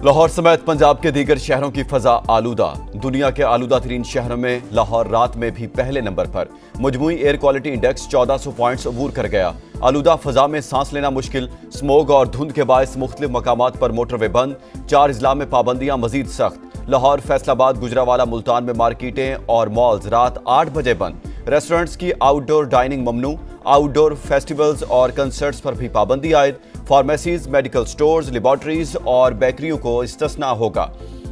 लाहौर समेत पंजाब के दीगर शहरों की फजा आलूदा। दुनिया के आलूदा तरीन शहरों में लाहौर रात में भी पहले नंबर पर। मजमूई एयर क्वालिटी इंडेक्स 1400 पॉइंट्स अबूर कर गया। आलूदा फजा में सांस लेना मुश्किल। स्मोग और धुंध के बायस मुख्तलिफ मकामात पर मोटरवे बंद। 4 अजला में पाबंदियां मजीद सख्त। लाहौर, फैसलाबाद, गुजरावाला, मुल्तान में मार्केटें और मॉल्स रात 8 बजे बंद। रेस्टोरेंट्स की आउटडोर डाइनिंग ममनू। आउटडोर फेस्टिवल्स और कंसर्ट्स पर भी पाबंदी आयद। फार्मेसीज, मेडिकल स्टोर्स, लेबॉर्ट्रीज और बेकरियों को इस्तिस्ना होगा।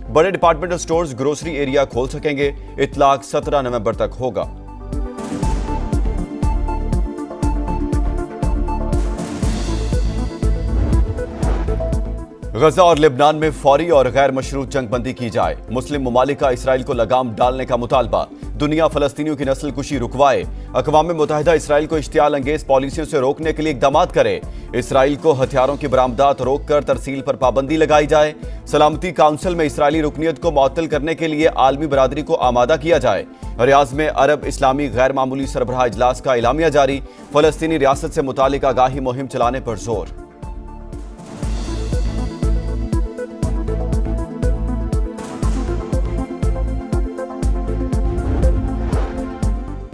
बड़े डिपार्टमेंटल स्टोर्स, ग्रोसरी एरिया खोल सकेंगे। इतलाक 17 नवंबर तक होगा। गजा और लेबनान में फौरी और गैर मशरूत जंगबंदी की जाए। मुस्लिम ममालिक का इसराइल को लगाम डालने का मुतालबा। दुनिया फलस्तीनियों की नस्ल कुशी रुकवाए। अक़वाम मुत्तहिदा इसराइल को इश्तियाल अंगेज पॉलिसियों से रोकने के लिए इक़दामात करे। इसराइल को हथियारों की बरामदात रोककर तरसील पर पाबंदी लगाई जाए। सलामती काउंसिल में इसराइली रुकनीत को मुअत्तल करने के लिए आलमी बरादरी को आमादा किया जाए। रियाज में अरब इस्लामी गैर मामूली सरबराह इजलास का इलामिया जारी। फलस्तीनी रियासत से मुतालिक आगाही मुहिम चलाने पर जोर।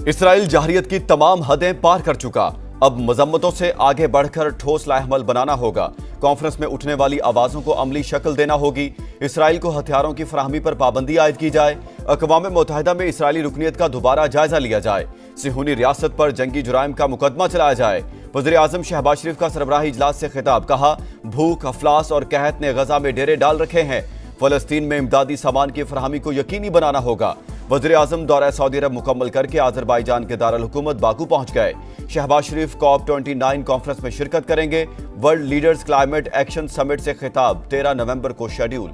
इसराइल जहरियत की तमाम हदें पार कर चुका। अब मजम्मतों से आगे बढ़कर ठोस लाएहमल बनाना होगा। कॉन्फ्रेंस में उठने वाली आवाजों को अमली शक्ल देना होगी। इसराइल को हथियारों की फराहमी पर पाबंदी आयद की जाए। अक़वाम मुत्तहिदा में इसराइली रुकनीत का दोबारा जायजा लिया जाए। सिहूनी रियासत पर जंगी जुराइम का मुकदमा चलाया जाए। वज़ीर आज़म शहबाज शरीफ का सरबराही इजलास से खिताब। कहा, भूख, अफलास और कहत ने गजा में डेरे डाल रखे हैं। फलस्तीन में इमदादी सामान की फराहमी को यकीनी बनाना होगा। वज़ीर आज़म दौरा सऊदी अरब मुकम्मल करके आज़रबाईजान के दारुल हुकूमत बाकू पहुंच गए। शहबाज शरीफ COP29 कॉन्फ्रेंस में शिरकत करेंगे। World leaders climate action summit से खिताब 13 नवंबर को शेड्यूल।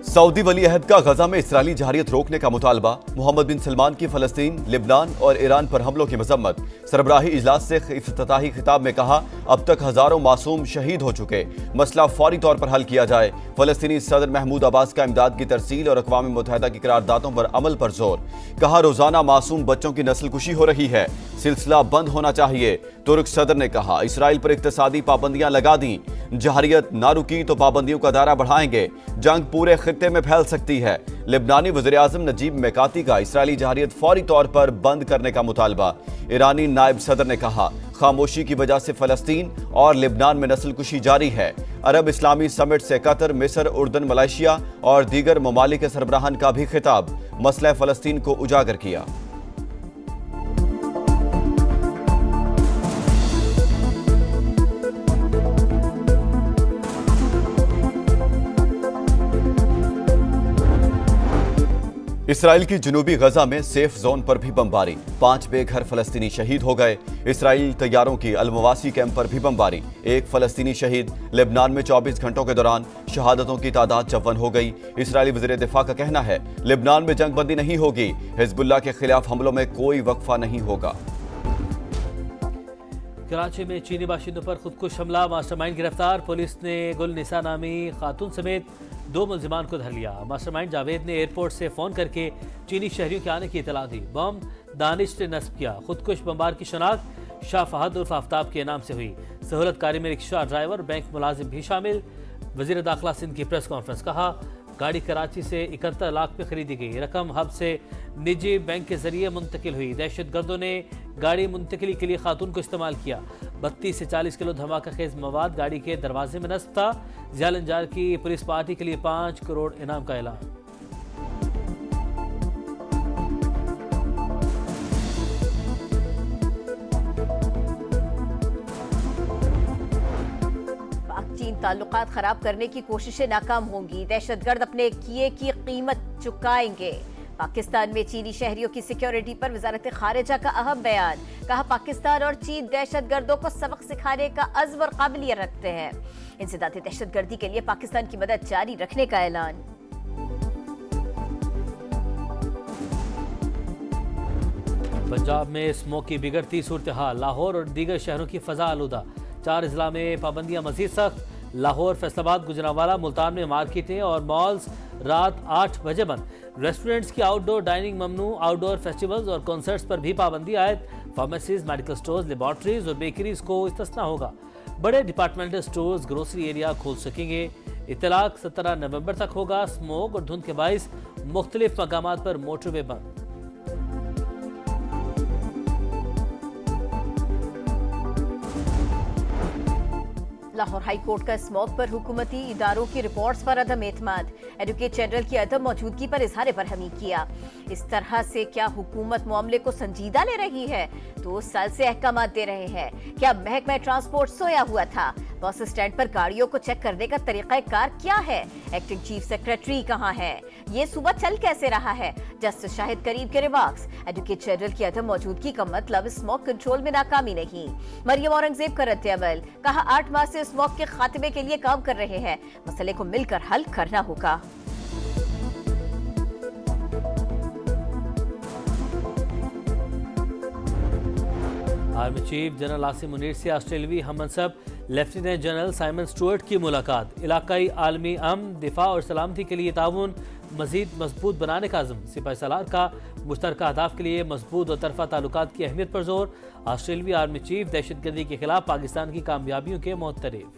सऊदी वली अहद का गजा में इसराइली जहरियत रोकने का मुतालबा। मोहम्मद बिन सलमान की फलस्तीन, लिबनान और ईरान पर हमलों की मजम्मत। सरबराही इजलास से इफ्तिताही खिताब में कहा, अब तक हजारों मासूम शहीद हो चुके। मसला फौरी तौर पर हल किया जाए। फलस्तीनी सदर महमूद अब्बास का इमदाद की तरसील और अक़वाम मुत्तहिदा की करारदादों पर अमल पर जोर। कहा, रोजाना मासूम बच्चों की नस्ल कुशी हो रही है। सिलसिला बंद होना चाहिए। तुर्क सदर ने कहा, इसराइल पर इक्तसादी पाबंदियां लगा दी। जहरियत ना रुकी तो पाबंदियों का दायरा बढ़ाएंगे। जंग पूरे खित्ते में फैल सकती है। लिबनानी वज़ीर आज़म नजीब मैकाती का इसराइली जहरियत फौरी तौर पर बंद करने का मुतालबा। ईरानी नायब सदर ने कहा, खामोशी की वजह से फलस्तीन और लिबनान में नस्ल कुशी जारी है। अरब इस्लामी समिट से कतर, मिस्र, उर्दन, मलेशिया और दीगर ममालिक के सरबराहान का भी खिताब। मसला फलस्तीन को उजागर किया। इसराइल की जनूबी गजा में सेफ जोन पर भी बमबारी। 5 बेघर फलस्तीनी शहीद हो गए। इसराइल तैयारों की अलमवासी कैंप पर भी बमबारी। 1 फलस्तीनी शहीद। लेबनान में 24 घंटों के दौरान शहादतों की तादाद 54 हो गई। इसराइली वज़ीर दिफा का कहना है, लेबनान में जंगबंदी नहीं होगी। हिजबुल्लाह के खिलाफ हमलों में कोई वक्फा नहीं होगा। कराची में चीनी बाशिंदों पर खुदकुश हमला। मास्टरमाइंड गिरफ्तार। पुलिस ने गुल निसा नामी खातून समेत 2 मुल्जिमान को धर लिया। मास्टरमाइंड जावेद ने एयरपोर्ट से फ़ोन करके चीनी शहरियों के आने की इतला दी। बम दानिश ने नस्ब किया। खुदकुश बमबार की शनाख्त शाह फहद उर्फ आफ्ताब के नाम से हुई। सहूलतकारी में रिक्शा ड्राइवर, बैंक मुलाजिम भी शामिल। वज़ीर दाखिला सिंध की प्रेस कॉन्फ्रेंस। कहा, गाड़ी कराची से 71 लाख में खरीदी गई। रकम हब से निजी बैंक के जरिए मुंतकिल हुई। दहशत गर्दों ने गाड़ी मुंतकिली के लिए खातून को इस्तेमाल किया। 32 से 40 किलो धमाका खेज मवाद गाड़ी के दरवाजे में नस्ब था। जालंजार की पुलिस पार्टी के लिए 5 करोड़ इनाम का ऐलान। चीन ताल्लुकात खराब करने की कोशिशें नाकाम होंगी। दहशतगर्द अपने किए की कीमत चुकाएंगे। पाकिस्तान में चीनी शहरियों की सिक्योरिटी पर वजारत खारिजा का अहम बयान। कहा, पाकिस्तान और चीन दहशतगर्दों को सबक सिखाने का अज़्म और काबिलियत रखते हैं। इंसदादी दहशतगर्दी के लिए पाकिस्तान की मदद जारी रखने का ऐलान। पंजाब में स्मोक की बिगड़ती सूरत हाल। लाहौर और दीगर शहरों की फजा आलूदा। 4 अजला में पाबंदियां मजीद सख्त। लाहौर, फैसलाबाद, गुजरावाला, मुल्तान में मार्केटें और मॉल्स रात 8 बजे बंद। रेस्टोरेंट्स की आउटडोर डाइनिंग ममनू, आउटडोर फेस्टिवल्स और कॉन्सर्ट्स पर भी पाबंदी आयद। फार्मेसीज, मेडिकल स्टोर्स, लेबॉर्ट्रीज और बेकरीज को इस्तिस्ना होगा। बड़े डिपार्टमेंटल स्टोर्स, ग्रोसरी एरिया खोल सकेंगे। इतलाक 17 नवंबर तक होगा। स्मोक और धुंध के बाइस मुख्तलिफ मकामात पर मोटरवे बंद। लाहौर हाई कोर्ट का स्मॉग पर हुकूमती इदारों की रिपोर्ट्स पर अदम एतमाद। एडवोकेट जनरल की अदम मौजूदगी पर इजहार बरहमी किया। इस तरह से क्या हुकूमत मामले को संजीदा ले रही है? 2 साल से अहकाम दे रहे हैं। क्या महकमा ट्रांसपोर्ट सोया हुआ था? बस स्टैंड पर गाड़ियों को चेक करने का तरीकाकार क्या है? एक्टिंग चीफ सेक्रेटरी कहाँ है? ये सूबा चल कैसे रहा है? जस्टिस शाहिद करीम के रिमार्क्स। एडवोकेट जनरल की अदम मौजूदगी का मतलब स्मॉग कंट्रोल में नाकामी नहीं। मरियम औरंगजेब का रद्द-ए-अमल, कहा 8 माह से स्मॉग के खात्मे के लिए काम कर रहे हैं। मसले को मिलकर हल करना होगा। Army chief general Asim Munir से ऑस्ट्रेलियावी हममनसब लेफ्टिनेंट जनरल साइमन स्टुअर्ट की मुलाकात। इलाकाई आलमी अमन, दिफा और सलामती के लिए ताउन मजीद मजबूत बनाने का आज़म। सिपाही सालार का मुश्तरका अहदाफ के लिए मजबूत और तरफा ताल्लुकात की अहमियत पर जोर। ऑस्ट्रेलियावी आर्मी चीफ दहशतगर्दी के खिलाफ पाकिस्तान की कामयाबियों के मुतरफ।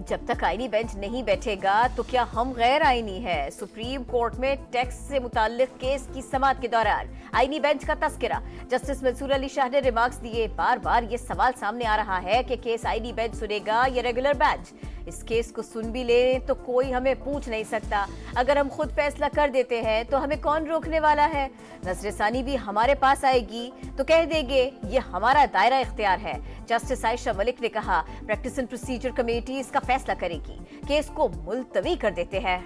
जब तक आईनी बेंच नहीं बैठेगा तो क्या हम गैर आईनी है? सुप्रीम कोर्ट में टैक्स से मुताल्लिक केस की समाअत के दौरान आईनी बेंच का तस्करा। जस्टिस मंसूर अली शाह ने रिमार्क्स दिए। बार बार ये सवाल सामने आ रहा है कि केस आईनी बेंच सुनेगा या रेगुलर बेंच। इस केस को सुन भी ले तो कोई हमें पूछ नहीं सकता। अगर हम खुद फैसला कर देते हैं तो हमें कौन रोकने वाला है? नजरसानी भी हमारे पास आएगी तो कह देंगे ये हमारा दायरा इख्तियार है। जस्टिस आयशा मलिक ने कहा प्रैक्टिस एंड प्रोसीजर कमेटी इसका फैसला करेगी। केस को मुलतवी कर देते हैं।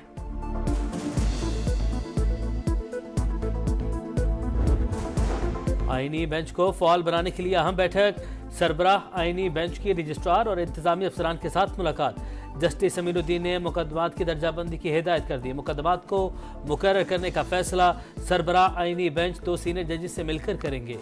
आईनी बेंच को फाल बनाने के लिए अहम बैठक। सरबराह आईनी बेंच की रजिस्ट्रार और इंतजामी अफसरान के साथ मुलाकात। जस्टिस अमीनुद्दीन ने मुकदमात की दर्जाबंदी की हिदायत कर दी। मुकदमात को मुकर्रर करने का फैसला सरबराह आईनी बेंच 2 सीनियर जजेस से मिलकर करेंगे।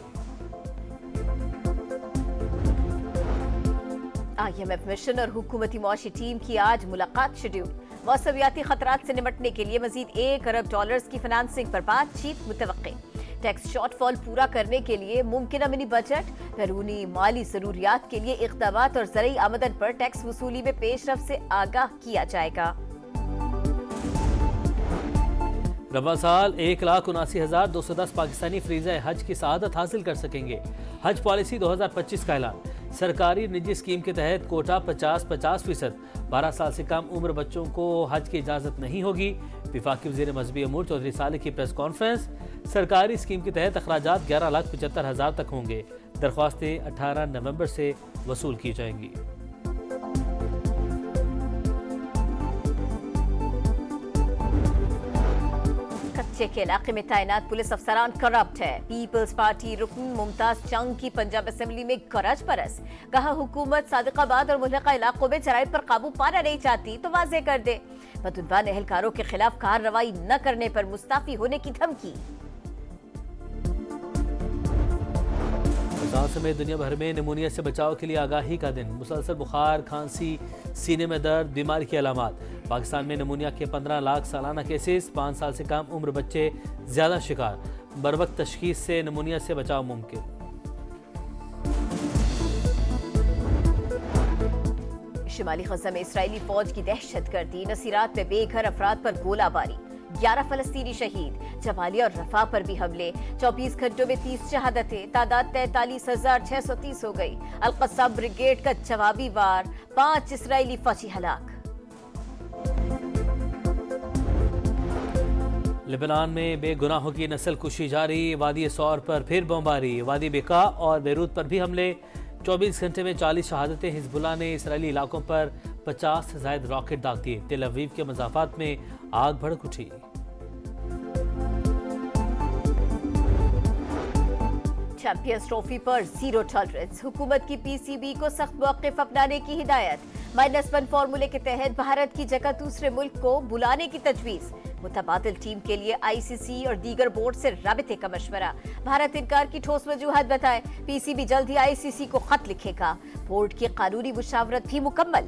IMF मिशन और हुकूमती मुआशी टीम की आज मुलाकात शेड्यूल। मौसमियाती खतरात से निपटने के लिए मजीद $1 अरब की फाइनेंसिंग पर बातचीत मुतवक्के। टैक्स शॉर्टफॉल पूरा करने के लिए मुमकिन मिनी बजट, बैरूनी माली जरूरियात के लिए इक़दामात और ज़रई आमदन पर टैक्स वसूली में पेशरफ से आगाह किया जाएगा। रवा साल 1,79,210 पाकिस्तानी फ्रीज़ा हज की सआदत हासिल कर सकेंगे। हज पॉलिसी 2025 का ऐलान। सरकारी निजी स्कीम के तहत कोटा 50-50%। 12 साल से कम उम्र बच्चों को हज की इजाज़त नहीं होगी। विफाकी वज़ीर मजहबी अमूर चौधरी साले की प्रेस कॉन्फ्रेंस। सरकारी स्कीम के तहत अखराजात 11,75,000 तक होंगे। दरख्वास्तें 18 नवंबर से वसूल की जाएंगी। कच्चे के इलाके में तैनात पुलिस अफसरान करप्ट है। पीपल्स पार्टी रुकन मुमताज चंग की पंजाब असेंबली में गरज परस। कहा हुकूमत सादिकाबाद और मुल्का इलाकों में जराइम पर काबू पाना नहीं चाहती तो वाजे कर दे। बदउनवान एहलकारों के खिलाफ कार्रवाई न करने पर मुस्ताफी होने की धमकी। समेत दुनिया भर में निमोनिया से बचाव के लिए आगाही का दिन। मुसलसल बुखार, खांसी, सीने में दर्द, बीमारी की अलामात। पाकिस्तान में निमोनिया के 15 लाख सालाना केसेस। 5 साल से कम उम्र बच्चे ज्यादा शिकार। बरवक्त तशखीस से निमोनिया से बचाव मुमकिन। शिमाली गजा में इसराइली फौज की दहशतगर्दी। नसीरात में बेघर अफराद पर गोलाबारी। 11 फलस्तीनी शहीद। जबालिया और रफा पर भी हमले। 24 घंटों में 30 शहादतें। तादाद 43,630 हो गई। अल-क़स्साम ब्रिगेड का जवाबी वार। 5 इसराइली फौजी हलाक। लेबनान में बेगुनाहों की नस्ल कुशी जारी। वादी सौर पर फिर बमबारी। वादी बेका और बेरूत पर भी हमले। 24 घंटे में 40 शहादतें। हिजबुल्लाह ने इसराइली इलाकों पर 50 से ज्यादा रॉकेट दाग दिए। तेल अवीव के मज़ाफ़ात में आग भड़क उठी। चैंपियंस ट्रॉफी पर जीरो टॉलरेंस। हुकूमत की पीसीबी को सख्त मौक़िफ़ अपनाने की हिदायत। -1 फार्मूले के तहत भारत की जगह दूसरे मुल्क को बुलाने की तजवीज़। मुतबादिल टीम के लिए आईसीसी और दीगर बोर्ड से राबिते का मशवरा। भारत इनकार की ठोस वजूहत बताए। पीसीबी जल्द ही आईसीसी को खत लिखेगा। बोर्ड की कानूनी मुशावरत भी मुकम्मल।